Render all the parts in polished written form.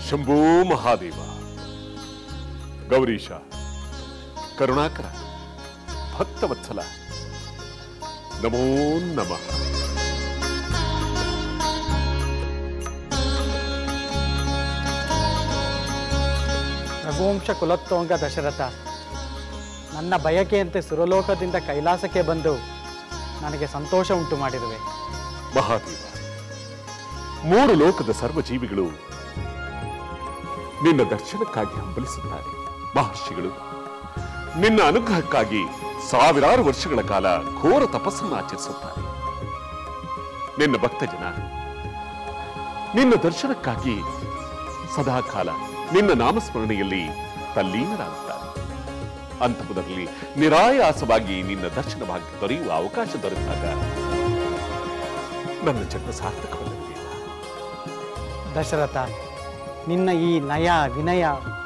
ಶಂಭೋ ಮಹಾದೇವ, ಗೌರೀಶ, ಕರುಣಾಕರ, ಭಕ್ತವತ್ಸಲ, ನಮೋ ನಮಃ. ರಘುವಂಶ ಕುಲೋತ್ತುಂಗ ದಶರಥ, ನನ್ನ ಬಯಕೆಯಂತೆ ಸುರಲೋಕದಿಂದ ಕೈಲಾಸಕ್ಕೆ ಬಂದು ನನಗೆ ಸಂತೋಷ ಉಂಟು ಮಾಡಿರುವೆ. ಮಹಾದೇವ, ಮೂರು ಲೋಕದ ಸರ್ವಜೀವಿಗಳು ನಿನ್ನ ದರ್ಶನಕ್ಕಾಗಿ ಹಂಬಲಿಸುತ್ತಾರೆ. ಮಹರ್ಷಿಗಳು ನಿನ್ನ ಅನುಗ್ರಹಕ್ಕಾಗಿ ಸಾವಿರಾರು ವರ್ಷಗಳ ಕಾಲ ಘೋರ ತಪಸ್ಸನ್ನು ಆಚರಿಸುತ್ತಾರೆ. ನಿನ್ನ ಭಕ್ತ ಜನ ನಿನ್ನ ದರ್ಶನಕ್ಕಾಗಿ ಸದಾಕಾಲ ನಿನ್ನ ನಾಮಸ್ಮರಣೆಯಲ್ಲಿ ತಲ್ಲೀನರಾಗುತ್ತಾರೆ. ಅಂತಹುದರಲ್ಲಿ ನಿರಾಯಾಸವಾಗಿ ನಿನ್ನ ದರ್ಶನ ಭಾಗ್ಯ ದೊರೆಯುವ ಅವಕಾಶ ದೊರೆತಾಗ ನನ್ನ ಜನ್ಮ ಸಾರ್ಥಕವಲ್ಲವೇ? ದಶರಥ, ನಿನ್ನ ಈ ನಯ, ವಿನಯ,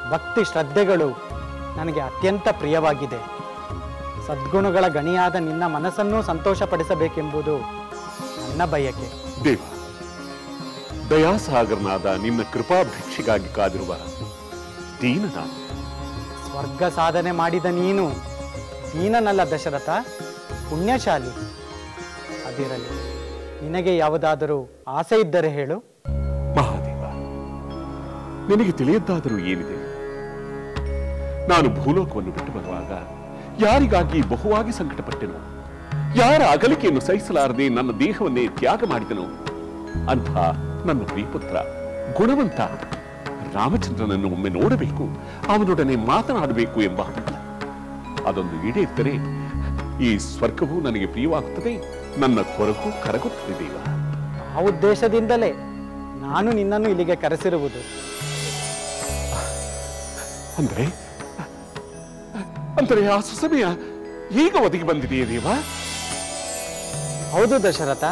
ಭಕ್ತಿ, ಶ್ರದ್ಧೆಗಳು ನನಗೆ ಅತ್ಯಂತ ಪ್ರಿಯವಾಗಿದೆ. ಸದ್ಗುಣಗಳ ಗಣಿಯಾದ ನಿನ್ನ ಮನಸ್ಸನ್ನು ಸಂತೋಷಪಡಿಸಬೇಕೆಂಬುದು ನನ್ನ ಬಯಕೆ. ದೇವ, ದಯಾಸಾಗರನಾದ ನಿನ್ನ ಕೃಪಾಭಿಕ್ಷೆಗಾಗಿ ಕಾದಿರುವ ದೀನನ ಸ್ವರ್ಗ ಸಾಧನೆ ಮಾಡಿದ ನೀನು ದೀನನಲ್ಲ ದಶರಥ, ಪುಣ್ಯಶಾಲಿ. ಅದಿರಲಿ, ನಿನಗೆ ಯಾವುದಾದರೂ ಆಸೆ ಇದ್ದರೆ ಹೇಳು. ಮಹಾದೇವ, ನಿನಗೆ ತಿಳಿಯದ್ದಾದರೂ ಏನಿದೆ? ನಾನು ಭೂಲೋಕವನ್ನು ಬಿಟ್ಟು ಬರುವಾಗ ಯಾರಿಗಾಗಿ ಬಹುವಾಗಿ ಸಂಕಟಪಟ್ಟೆನು, ಯಾರ ಅಗಲಿಕೆಯನ್ನು ಸಹಿಸಲಾರದೆ ನನ್ನ ದೇಹವನ್ನೇ ತ್ಯಾಗ ಮಾಡಿದನು ಅಂಥ ನನ್ನ ಪ್ರಿಯಪುತ್ರ ಗುಣವಂತ ರಾಮಚಂದ್ರನನ್ನು ಒಮ್ಮೆ ನೋಡಬೇಕು, ಅವನೊಡನೆ ಮಾತನಾಡಬೇಕು ಎಂಬ ಹಂಬಲ. ಅದೊಂದು ಈಡೇರಿದರೆ ಈ ಸ್ವರ್ಗವು ನನಗೆ ಪ್ರಿಯವಾಗುತ್ತದೆ, ನನ್ನ ಕೊರಗು ಕರಗುತ್ತದೆ. ದೇವ, ಆ ಉದ್ದೇಶದಿಂದಲೇ ನಾನು ನಿನ್ನನ್ನು ಇಲ್ಲಿಗೆ ಕರೆಸಿರುವುದು. ಅಂದರೆ ಆ ಸುಸಮಯ ಈಗ ಒದಗಿ ಬಂದಿದೆಯೇ ದೇವ? ಹೌದು ದಶರಥ,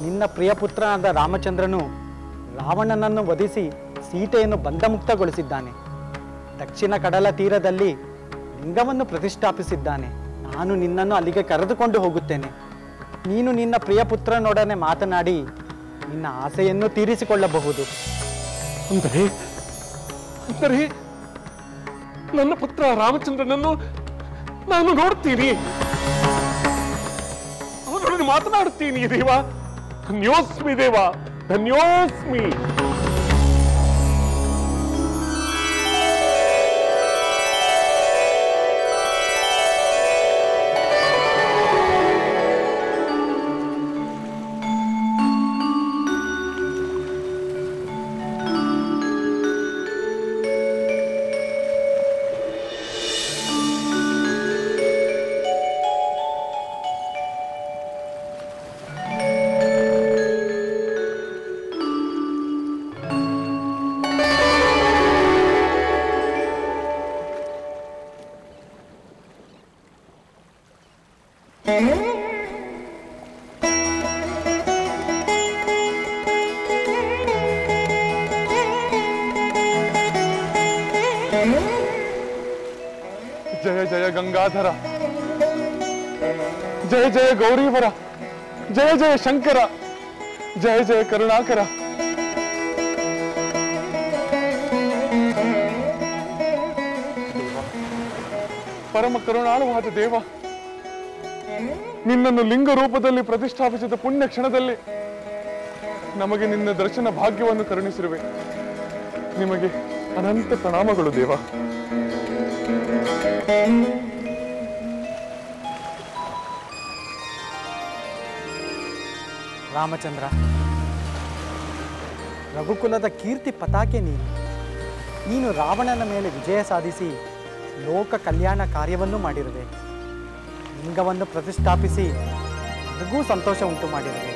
ನಿನ್ನ ಪ್ರಿಯ ಪುತ್ರನಾದ ರಾಮಚಂದ್ರನು ರಾವಣನನ್ನು ವಧಿಸಿ ಸೀತೆಯನ್ನು ಬಂಧಮುಕ್ತಗೊಳಿಸಿದ್ದಾನೆ. ದಕ್ಷಿಣ ಕಡಲ ತೀರದಲ್ಲಿ ಲಿಂಗವನ್ನು ಪ್ರತಿಷ್ಠಾಪಿಸಿದ್ದಾನೆ. ನಾನು ನಿನ್ನನ್ನು ಅಲ್ಲಿಗೆ ಕರೆದುಕೊಂಡು ಹೋಗುತ್ತೇನೆ. ನೀನು ನಿನ್ನ ಪ್ರಿಯ ಪುತ್ರನೊಡನೆ ಮಾತನಾಡಿ ನಿನ್ನ ಆಸೆಯನ್ನು ತೀರಿಸಿಕೊಳ್ಳಬಹುದು. ಅಂದರೆ ನನ್ನ ಪುತ್ರ ರಾಮಚಂದ್ರನನ್ನು ನಾನು ನೋಡ್ತೀನಿ, ಅವನೊಡನೆ ಮಾತನಾಡುತ್ತೀನಿ. ದೇವ, ಧನ್ಯೋಸ್ಮಿ ದೇವ, ಧನ್ಯೋಸ್ಮಿ. जय जय गंगाधर, जय जय गौरीवर, जय जय शंकर, जय जय करुणाकर. ಪರಮ ಕರುಣಾಳುವಾದ ದೇವ, ನಿನ್ನನ್ನು ಲಿಂಗ ರೂಪದಲ್ಲಿ ಪ್ರತಿಷ್ಠಾಪಿಸಿದ ಪುಣ್ಯ ಕ್ಷಣದಲ್ಲಿ ನಮಗೆ ನಿನ್ನ ದರ್ಶನ ಭಾಗ್ಯವನ್ನು ಕರುಣಿಸಿರುವೆ. ನಿಮಗೆ ಅನಂತ ಪ್ರಣಾಮಗಳು ದೇವ. ರಾಮಚಂದ್ರ, ರಘುಕುಲದ ಕೀರ್ತಿ ಪತಾಕೆ ನೀನು ರಾವಣನ ಮೇಲೆ ವಿಜಯ ಸಾಧಿಸಿ ಲೋಕ ಕಲ್ಯಾಣ ಕಾರ್ಯವನ್ನು ಮಾಡಿರುವೆ. ಲಿಂಗವನ್ನು ಪ್ರತಿಷ್ಠಾಪಿಸಿ ನನಗೂ ಸಂತೋಷ ಉಂಟು ಮಾಡಿರುವೆ.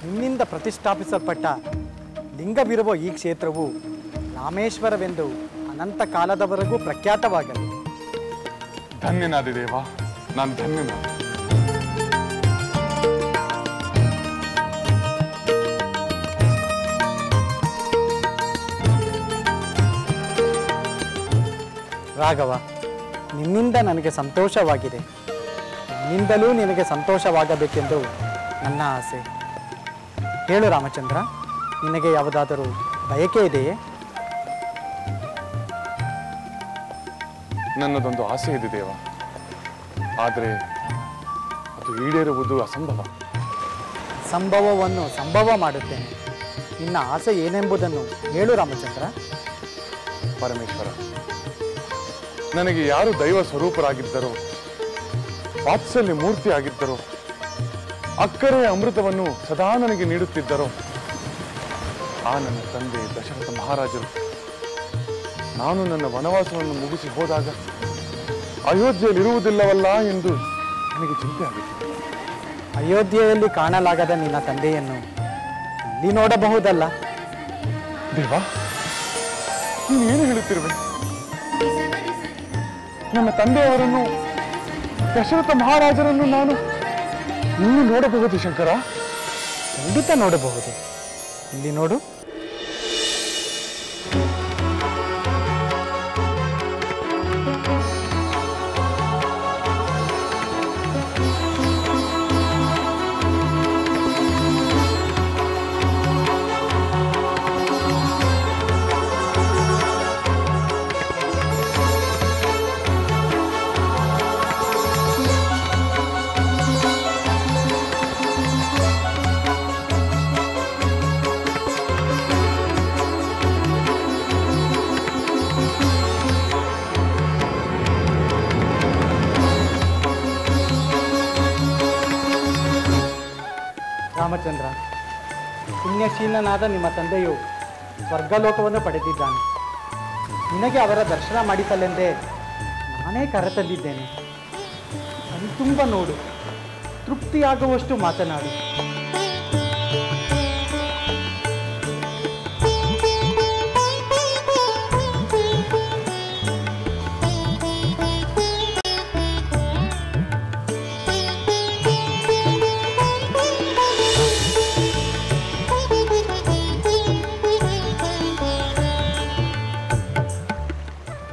ನಿನ್ನಿಂದ ಪ್ರತಿಷ್ಠಾಪಿಸಲ್ಪಟ್ಟ ಲಿಂಗವಿರುವ ಈ ಕ್ಷೇತ್ರವು ರಾಮೇಶ್ವರವೆಂದು ಅನಂತ ಕಾಲದವರೆಗೂ ಪ್ರಖ್ಯಾತವಾಗಲಿ. ಧನ್ಯನಾದೆ ದೇವ, ನಾನು ಧನ್ಯನಾದೆ. ರಾಘವ, ನಿನ್ನಿಂದ ನನಗೆ ಸಂತೋಷವಾಗಿದೆ. ನಿನ್ನಿಂದಲೂ ನಿನಗೆ ಸಂತೋಷವಾಗಬೇಕೆಂದು ನನ್ನ ಆಸೆ. ಹೇಳು ರಾಮಚಂದ್ರ. ನಿನಗೆ ಯಾವುದಾದರೂ ಬಯಕೆ ಇದೆಯೇ? ನನ್ನದೊಂದು ಆಸೆ ಇದೆ ದೇವ, ಆದರೆ ಅದು ಈಡೇರುವುದು ಅಸಂಭವ. ಸಂಭವವನ್ನು ಸಂಭವ ಮಾಡುತ್ತೇನೆ. ನಿನ್ನ ಆಸೆ ಏನೆಂಬುದನ್ನು ಹೇಳು ರಾಮಚಂದ್ರ. ಪರಮೇಶ್ವರ, ನನಗೆ ಯಾರು ದೈವ ಸ್ವರೂಪರಾಗಿದ್ದರೋ, ವಾತ್ಸಲ್ಯ ಮೂರ್ತಿ ಆಗಿದ್ದರೋ, ಅಕ್ಕರೆಯ ಅಮೃತವನ್ನು ಸದಾ ನನಗೆ ನೀಡುತ್ತಿದ್ದರೋ ಆ ನನ್ನ ತಂದೆ ದಶರಥ ಮಹಾರಾಜರು ನಾನು ನನ್ನ ವನವಾಸವನ್ನು ಮುಗಿಸಿ ಹೋದಾಗ ಅಯೋಧ್ಯೆಯಲ್ಲಿರುವುದಿಲ್ಲವಲ್ಲ ಎಂದು ನನಗೆ ಚಿಂತೆ ಆಗಿತ್ತು. ಅಯೋಧ್ಯೆಯಲ್ಲಿ ಕಾಣಲಾಗದ ನಿನ್ನ ತಂದೆಯನ್ನು ಇಲ್ಲಿ ನೋಡಬಹುದಲ್ಲ? ದೇವ, ನೀನೇನು ಹೇಳುತ್ತಿರುವೆ? ನನ್ನ ತಂದೆಯವರನ್ನು, ದಶರಥ ಮಹಾರಾಜರನ್ನು ನಾನು ಇನ್ನೂ ನೋಡಬಹುದು ಶಂಕರ? ಖಂಡಿತ ನೋಡಬಹುದು. ಇಲ್ಲಿ ನೋಡು. ರಾಮಚಂದ್ರ, ಪುಣ್ಯಶೀಲನಾದ ನಿಮ್ಮ ತಂದೆಯು ಸ್ವರ್ಗಲೋಕವನ್ನು ಪಡೆದಿದ್ದಾನೆ. ನಿನಗೆ ಅವರ ದರ್ಶನ ಮಾಡಿಸಲೆಂದೇ ನಾನೇ ಕರೆತಂದಿದ್ದೇನೆ. ಕಣ್ತುಂಬ ನೋಡು, ತೃಪ್ತಿಯಾಗುವಷ್ಟು ಮಾತನಾಡು.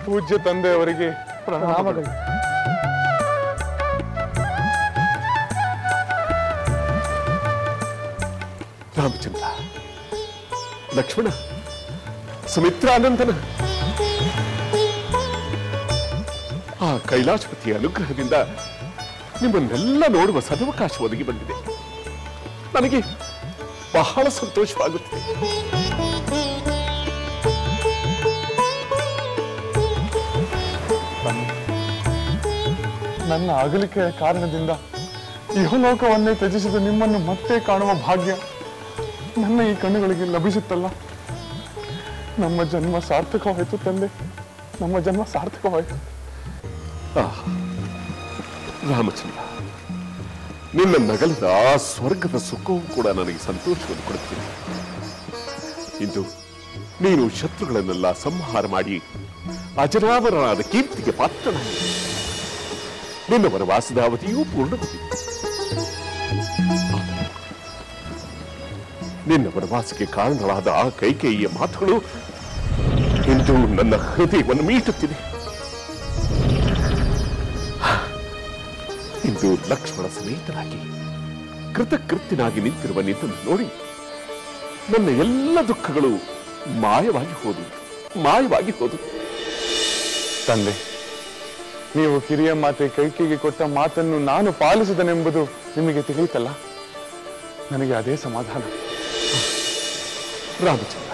ಪೂಜ್ಯ ತಂದೆಯವರಿಗೆ ಪ್ರಣಾಮಗಳು. ರಾಮಚಂದ್ರ, ಲಕ್ಷ್ಮಣ, ಸುಮಿತ್ರಾನಂದನ ಆ ಕೈಲಾಸಪತಿಯ ಅನುಗ್ರಹದಿಂದ ನಿಮ್ಮನ್ನೆಲ್ಲ ನೋಡುವ ಸದವಕಾಶ ಒದಗಿ ಬಂದಿದೆ. ನನಗೆ ಬಹಳ ಸಂತೋಷವಾಗುತ್ತದೆ. ನನ್ನ ಅಗಲಿಕೆಯ ಕಾರಣದಿಂದ ಇಹಲೋಕವನ್ನೇ ತ್ಯಜಿಸಿದ ನಿಮ್ಮನ್ನು ಮತ್ತೆ ಕಾಣುವ ಭಾಗ್ಯ ನನ್ನ ಈ ಕಣ್ಣುಗಳಿಗೆ ಲಭಿಸುತ್ತಲ್ಲ. ನಮ್ಮ ಜನ್ಮ ಸಾರ್ಥಕವಾಯಿತು ತಂದೆ, ನಮ್ಮ ಜನ್ಮ ಸಾರ್ಥಕವಾಯಿತು. ರಾಮಚಂದ್ರ, ನಿನ್ನ ನಗಲದ ಆ ಸ್ವರ್ಗದ ಸುಖವೂ ಕೂಡ ನನಗೆ ಸಂತೋಷವನ್ನು ಕೊಡುತ್ತದೆ. ಇಂದು ನೀನು ಶತ್ರುಗಳನ್ನೆಲ್ಲ ಸಂಹಾರ ಮಾಡಿ ಅಜರಾಮರನಾದ ಕೀರ್ತಿಗೆ ಪಾತ್ರನಾಗಿ ನಿನ್ನ ವನವಾಸದ ಅವಧಿಯೂ ಪೂರ್ಣಗೊಂಡಿದೆ. ನಿನ್ನ ವನವಾಸಕ್ಕೆ ಕಾರಣಗಳಾದ ಆ ಕೈಕೇಯಿಯ ಮಾತುಗಳು ಇಂದು ನನ್ನ ಹೃದಯವನ್ನು ಮೀಟುತ್ತಿದೆ. ಇಂದು ಲಕ್ಷ್ಮಣ ಸಮೇತನಾಗಿ ಕೃತಕೃತ್ಯನಾಗಿ ನಿಂತಿರುವ ನಿನ್ನನ್ನು ನೋಡಿ ನನ್ನ ಎಲ್ಲ ದುಃಖಗಳು ಮಾಯವಾಗಿ ಹೋದು. ತಂದೆ, ನೀವು ಹಿರಿಯ ಮಾತೆ ಕೈಕೇಯಿಗೆ ಕೊಟ್ಟ ಮಾತನ್ನು ನಾನು ಪಾಲಿಸಿದನೆಂಬುದು ನಿಮಗೆ ತಿಳಿಯಿತಲ್ಲ, ನನಗೆ ಅದೇ ಸಮಾಧಾನ. ರಾಮಚಂದ್ರ,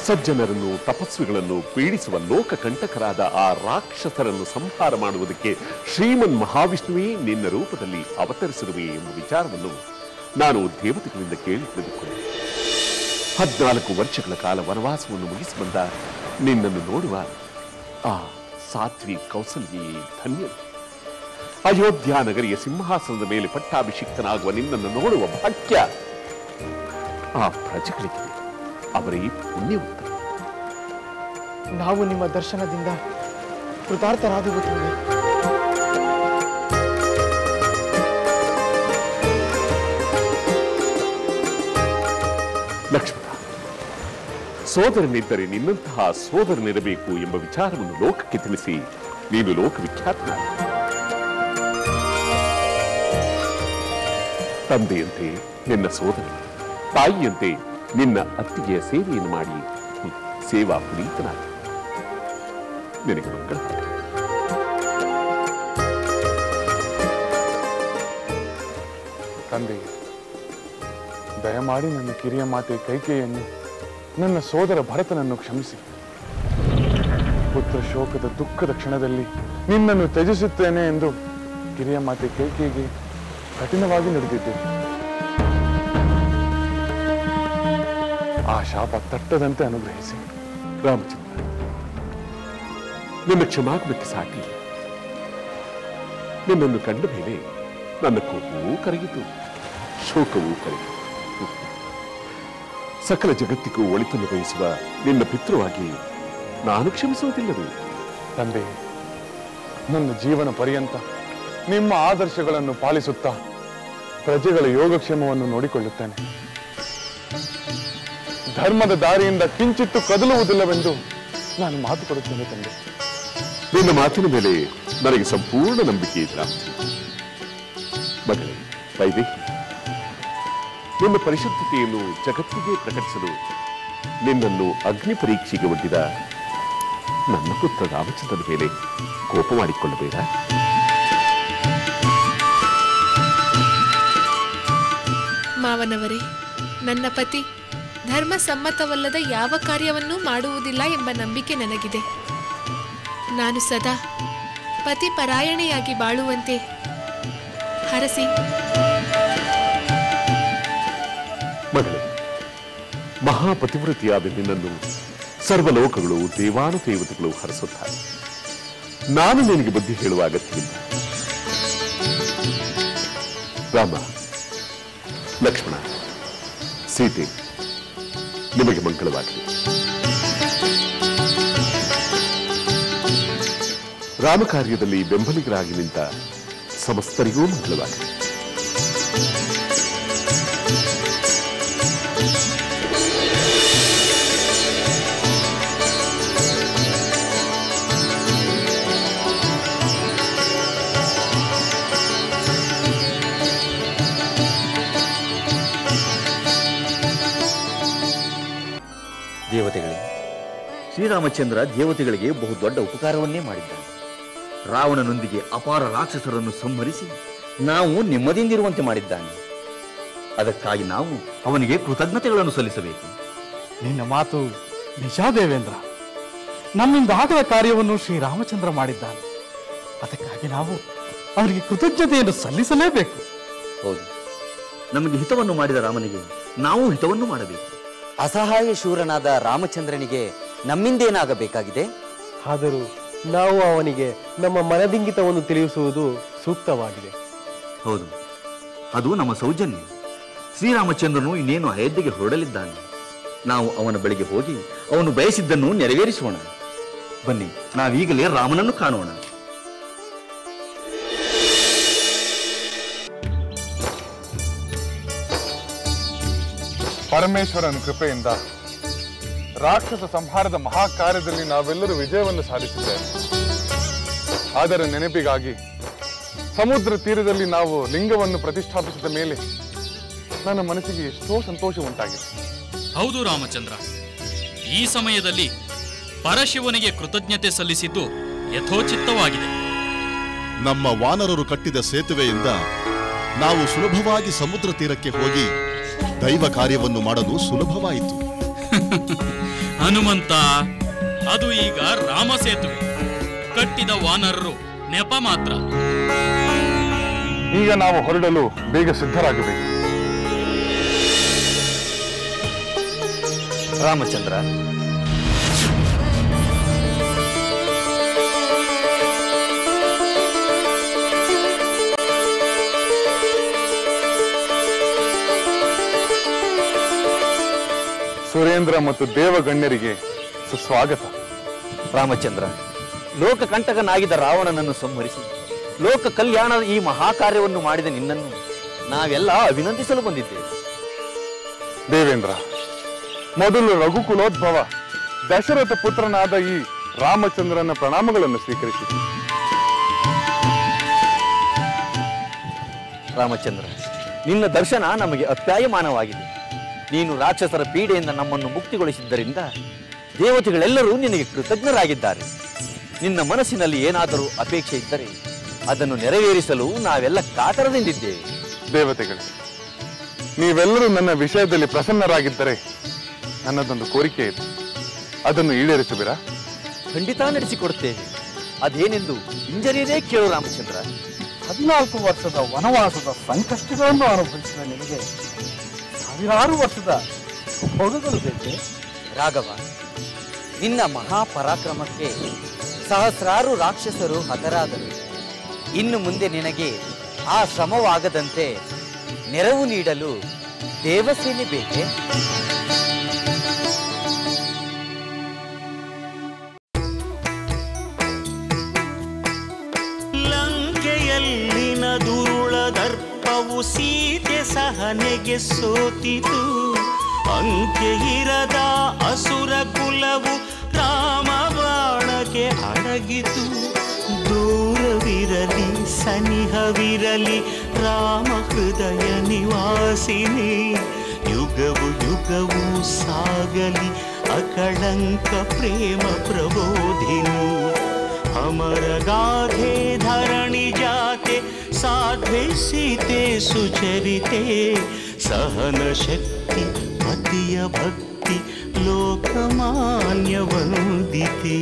ಸಜ್ಜನರನ್ನು ತಪಸ್ವಿಗಳನ್ನು ಪೀಡಿಸುವ ಲೋಕಕಂಟಕರಾದ ಆ ರಾಕ್ಷಸರನ್ನು ಸಂಹಾರ ಮಾಡುವುದಕ್ಕೆ ಶ್ರೀಮನ್ ಮಹಾವಿಷ್ಣುವೇ ನಿನ್ನ ರೂಪದಲ್ಲಿ ಅವತರಿಸಿರುವೆ ಎಂಬ ವಿಚಾರವನ್ನು ನಾನು ದೇವತೆಗಳಿಂದ ಕೇಳಿ ತಿಳಿದುಕೊಂಡೆ. 14 ವರ್ಷಗಳ ಕಾಲ ವನವಾಸವನ್ನು ಮುಗಿಸಿ ಬಂದ ನಿನ್ನನ್ನು ನೋಡುವ ಆ ಸಾಧ್ವಿ ಕೌಸಲ್ಯೇ ಧನ್ಯರು. ಅಯೋಧ್ಯ ನಗರಿಯ ಸಿಂಹಾಸನದ ಮೇಲೆ ಪಟ್ಟಾಭಿಷಿಕ್ತನಾಗುವ ನಿನ್ನನ್ನು ನೋಡುವ ಭಾಗ್ಯ ಆ ಪ್ರಜೆಗಳಿಗೆ ಅವರೇ ಪುಣ್ಯವಂತರು. ನಾವು ನಿಮ್ಮ ದರ್ಶನದಿಂದ ಕೃತಾರ್ಥರಾದೆವು. ಲಕ್ಷ್ಮಣ, ಸೋದರನಿದ್ದರೆ ನಿನ್ನಂತಹ ಸೋದರನಿರಬೇಕು ಎಂಬ ವಿಚಾರವನ್ನು ಲೋಕಕ್ಕೆ ತಿಳಿಸಿ ನೀನು ಲೋಕವಿಖ್ಯಾತನಾದ. ತಂದೆಯಂತೆ ನಿನ್ನ ಸೋದರ, ತಾಯಿಯಂತೆ ನಿನ್ನ ಅತ್ತಿಗೆಯ ಸೇವೆಯನ್ನು ಮಾಡಿ ಸೇವಾ ಪುನೀತನಾದ ನಿನಗೆ ಮಕ್ಕಳ ತಂದೆ, ದಯಮಾಡಿ ನನ್ನ ಕಿರಿಯ ಮಾತೆ ಕೈಕೇಯಿಯನ್ನು, ನನ್ನ ಸೋದರ ಭರತನನ್ನು ಕ್ಷಮಿಸಿ. ಪುತ್ರ ಶೋಕದ ದುಃಖದ ಕ್ಷಣದಲ್ಲಿ ನಿನ್ನನ್ನು ತ್ಯಜಿಸುತ್ತೇನೆ ಎಂದು ಕಿರಿಯ ಮಾತೆ ಕೈಕೇಯಿಗೆ ಕಠಿಣವಾಗಿ ನುಡಿದಿದ್ದೆ. ಆ ಶಾಪ ತಟ್ಟದಂತೆ ಅನುಗ್ರಹಿಸಿ. ರಾಮಚಂದ್ರ, ನಿನ್ನ ಕ್ಷಮಾಗುಣಕ್ಕೆ ಸಾಟಿ. ನಿನ್ನನ್ನು ಕಂಡ ಮೇಲೆ ನನ್ನ ಕೋಪವೂ ಕರಗಿತು, ಶೋಕವೂ ಕರಗಿತು. ಸಕಲ ಜಗತ್ತಿಗೂ ಒಳಿತನ್ನು ಬಯಸುವ ನಿನ್ನ ಪಿತೃವಾಗಿ ನಾನು ಕ್ಷಮಿಸುವುದಿಲ್ಲವೇ? ತಂದೆ, ನನ್ನ ಜೀವನ ಪರ್ಯಂತ ನಿಮ್ಮ ಆದರ್ಶಗಳನ್ನು ಪಾಲಿಸುತ್ತಾ ಪ್ರಜೆಗಳ ಯೋಗಕ್ಷೇಮವನ್ನು ನೋಡಿಕೊಳ್ಳುತ್ತೇನೆ. ಧರ್ಮದ ದಾರಿಯಿಂದ ಕಿಂಚಿತ್ತು ಕದಲುವುದಿಲ್ಲವೆಂದು ನಾನು ಮಾತು ಕೊಡುತ್ತೇನೆ ತಂದೆ. ನಿನ್ನ ಮಾತಿನ ಮೇಲೆ ನನಗೆ ಸಂಪೂರ್ಣ ನಂಬಿಕೆ ಇಲ್ಲ. ಮಗಳೇ ವೈದೇಹಿ, ನಿನ್ನ ಪರಿಶುದ್ಧತೆಯನ್ನು ಜಗತ್ತಿಗೆ ಪ್ರಕಟಿಸಲು ನಿನ್ನನ್ನು ಅಗ್ನಿ ಪರೀಕ್ಷೆಗೆ ಒಡ್ಡಿದ ನನ್ನ ಪುತ್ರ ರಾಮಚಂದ್ರನ ಮೇಲೆ ಕೋಪ ಮಾಡಿಕೊಳ್ಳಬೇಡ. ಮಾವನವರೇ, ನನ್ನ ಪತಿ ಧರ್ಮಸಮ್ಮತವಲ್ಲದ ಯಾವ ಕಾರ್ಯವನ್ನೂ ಮಾಡುವುದಿಲ್ಲ ಎಂಬ ನಂಬಿಕೆ ನನಗಿದೆ. ನಾನು ಸದಾ ಪತಿ ಪರಾಯಣೆಯಾಗಿ ಬಾಳುವಂತೆ ಹರಸಿ. ಮಗಳೇ, ಮಹಾಪತಿವ್ರತಿಯಾದ ನಿನ್ನನ್ನು ಸರ್ವಲೋಕಗಳು ದೇವಾನುದೇವತೆಗಳು ಹರಸುತ್ತಾರೆ. ನಾನು ನಿನಗೆ ಬುದ್ಧಿ ಹೇಳುವ ಅಗತ್ಯವಿಲ್ಲ. ರಾಮ, ಲಕ್ಷ್ಮಣ, ಸೀತೆ, ನಿಮಗೆ ಮಂಗಳವಾಗಲಿ. ರಾಮಕಾರ್ಯದಲ್ಲಿ ಬೆಂಬಲಿಗರಾಗಿ ನಿಂತ ಸಮಸ್ತರಿಗೂ ಮಂಗಳವಾಗಲಿ. ದೇವತೆಗಳೇ, ಶ್ರೀರಾಮಚಂದ್ರ ದೇವತೆಗಳಿಗೆ ಬಹುದೊಡ್ಡ ಉಪಕಾರವನ್ನೇ ಮಾಡಿದ್ದಾನೆ. ರಾವಣನೊಂದಿಗೆ ಅಪಾರ ರಾಕ್ಷಸರನ್ನು ಸಂಹರಿಸಿ ನಾವು ನೆಮ್ಮದಿಯಿಂದಿರುವಂತೆ ಮಾಡಿದ್ದಾನೆ. ಅದಕ್ಕಾಗಿ ನಾವು ಅವನಿಗೆ ಕೃತಜ್ಞತೆಗಳನ್ನು ಸಲ್ಲಿಸಬೇಕು. ನಿನ್ನ ಮಾತು ನಿಜ ದೇವೇಂದ್ರ. ನಮ್ಮಿಂದ ಆಗದ ಕಾರ್ಯವನ್ನು ಶ್ರೀರಾಮಚಂದ್ರ ಮಾಡಿದ್ದಾನೆ. ಅದಕ್ಕಾಗಿ ನಾವು ಅವರಿಗೆ ಕೃತಜ್ಞತೆಯನ್ನು ಸಲ್ಲಿಸಲೇಬೇಕು. ಹೌದು, ನಮಗೆ ಹಿತವನ್ನು ಮಾಡಿದ ರಾಮನಿಗೆ ನಾವು ಹಿತವನ್ನು ಮಾಡಬೇಕು. ಅಸಹಾಯ ಶೂರನಾದ ರಾಮಚಂದ್ರನಿಗೆ ನಮ್ಮಿಂದೇನಾಗಬೇಕಾಗಿದೆ? ಆದರೂ ನಾವು ಅವನಿಗೆ ನಮ್ಮ ಮನದಿಂಗಿತವನ್ನು ತಿಳಿಸುವುದು ಸೂಕ್ತವಾಗಿದೆ. ಹೌದು, ಅದು ನಮ್ಮ ಸೌಜನ್ಯ. ಶ್ರೀರಾಮಚಂದ್ರನು ಇನ್ನೇನು ಅಯೋಧ್ಯೆಗೆ ಹೊರಡಲಿದ್ದಾನೆ. ನಾವು ಅವನ ಬಳಿಗೆ ಹೋಗಿ ಅವನು ಬಯಸಿದ್ದನ್ನು ನೆರವೇರಿಸೋಣ. ಬನ್ನಿ, ನಾವೀಗಲೇ ರಾಮನನ್ನು ಕಾಣೋಣ. ಪರಮೇಶ್ವರನ ಕೃಪೆಯಿಂದ ರಾಕ್ಷಸ ಸಂಹಾರದ ಮಹಾಕಾರ್ಯದಲ್ಲಿ ನಾವೆಲ್ಲರೂ ವಿಜಯವನ್ನು ಸಾಧಿಸಿದ್ದೇವೆ. ಅದರ ನೆನಪಿಗಾಗಿ ಸಮುದ್ರ ತೀರದಲ್ಲಿ ನಾವು ಲಿಂಗವನ್ನು ಪ್ರತಿಷ್ಠಾಪಿಸಿದ ಮೇಲೆ ನನ್ನ ಮನಸ್ಸಿಗೆ ಎಷ್ಟೋ ಸಂತೋಷ ಉಂಟಾಗಿದೆ. ಹೌದು ರಾಮಚಂದ್ರ, ಈ ಸಮಯದಲ್ಲಿ ಪರಶಿವನಿಗೆ ಕೃತಜ್ಞತೆ ಸಲ್ಲಿಸಿದ್ದು ಯಥೋಚಿತ್ತವಾಗಿದೆ. ನಮ್ಮ ವಾನರರು ಕಟ್ಟಿದ ಸೇತುವೆಯಿಂದ ನಾವು ಸುಲಭವಾಗಿ ಸಮುದ್ರ ತೀರಕ್ಕೆ ಹೋಗಿ ದೈವ ಕಾರ್ಯವನ್ನು ಮಾಡಲು ಸುಲಭವಾಯಿತು. ಹನುಮಂತ, ಅದು ಈಗ ರಾಮ ಸೇತುವೆ. ಕಟ್ಟಿದ ವಾನರರು ನೆಪ ಮಾತ್ರ. ಈಗ ನಾವು ಹೊರಡಲು ಬೇಗ ಸಿದ್ಧರಾಗಬೇಕು. ರಾಮಚಂದ್ರ, ಸುರೇಂದ್ರ ಮತ್ತು ದೇವಗಣ್ಯರಿಗೆ ಸುಸ್ವಾಗತ. ರಾಮಚಂದ್ರ, ಲೋಕಕಂಟಕನಾಗಿದ್ದ ರಾವಣನನ್ನು ಸಂಹರಿಸಿ ಲೋಕ ಕಲ್ಯಾಣದ ಈ ಮಹಾಕಾರ್ಯವನ್ನು ಮಾಡಿದ ನಿನ್ನನ್ನು ನಾವೆಲ್ಲ ಅಭಿನಂದಿಸಲು ಬಂದಿದ್ದೇವೆ. ದೇವೇಂದ್ರ, ಮೊದಲು ರಘುಕುಲೋದ್ಭವ ದಶರಥ ಪುತ್ರನಾದ ಈ ರಾಮಚಂದ್ರನ ಪ್ರಣಾಮಗಳನ್ನು ಸ್ವೀಕರಿಸಿ. ರಾಮಚಂದ್ರ, ನಿನ್ನ ದರ್ಶನ ನಮಗೆ ಅಪ್ಯಾಯಮಾನವಾಗಿದೆ. ನೀನು ರಾಕ್ಷಸರ ಪೀಡೆಯಿಂದ ನಮ್ಮನ್ನು ಮುಕ್ತಿಗೊಳಿಸಿದ್ದರಿಂದ ದೇವತೆಗಳೆಲ್ಲರೂ ನಿನಗೆ ಕೃತಜ್ಞರಾಗಿದ್ದಾರೆ. ನಿನ್ನ ಮನಸ್ಸಿನಲ್ಲಿ ಏನಾದರೂ ಅಪೇಕ್ಷೆ ಇದ್ದರೆ ಅದನ್ನು ನೆರವೇರಿಸಲು ನಾವೆಲ್ಲ ಕಾತರದಿಂದಿದ್ದೇವೆ. ದೇವತೆಗಳೇ, ನೀವೆಲ್ಲರೂ ನನ್ನ ವಿಷಯದಲ್ಲಿ ಪ್ರಸನ್ನರಾಗಿದ್ದರೆ ನನ್ನದೊಂದು ಕೋರಿಕೆ ಇದೆ, ಅದನ್ನು ಈಡೇರಿಸುವಿರಾ? ಖಂಡಿತ ನಡೆಸಿಕೊಡುತ್ತೇವೆ. ಅದೇನೆಂದು ಹಿಂಜರಿಯದೇ ಕೇಳು ರಾಮಚಂದ್ರ. 14 ವರ್ಷದ ವನವಾಸದ ಸಂಕಷ್ಟಗಳನ್ನು ಅನುಭವಿಸಿದ ನಿನಗೆ ಸಾವಿರಾರು ವರ್ಷದ ಭೋಗಗಳು ಬೇಕೆ? ರಾಘವ, ನಿನ್ನ ಮಹಾಪರಾಕ್ರಮಕ್ಕೆ ಸಹಸ್ರಾರು ರಾಕ್ಷಸರು ಹತರಾದರು. ಇನ್ನು ಮುಂದೆ ನಿನಗೆ ಆ ಶ್ರಮವಾಗದಂತೆ ನೆರವು ನೀಡಲು ದೇವಸೇನೆ ಬೇಕೆ? ಲಂಕೆಯಲ್ಲಿನ ದುರುಳ ದರ್ಪವು ಸೀತೆ ಸಹನೆಗೆ ಸೋತಿತು. ಅಂಕೆ ಇರದ ಅಸುರ ಕುಲವು ರಾಮ ಬಾಣಕ್ಕೆ ಅಡಗಿತು. ದೂರವಿರಲಿ ಸನಿಹವಿರಲಿ ರಾಮ ಹೃದಯ ನಿವಾಸಿನಿ. ಯುಗವು ಯುಗವು ಸಾಗಲಿ ಅಕಳಂಕ ಪ್ರೇಮ ಪ್ರಬೋಧಿನಿ. ಅಮರ ಗಾಧೆ ಧರಣಿ ಜಾತೆ ಸಾಧ್ವೆ ಸೀತೆ ಸುಚರಿತೆ. ಸಹನ ಶಕ್ತಿ ಪತಿಯ ಭಕ್ತಿ ಲೋಕಮಾನ್ಯ ವಂದಿತೆ.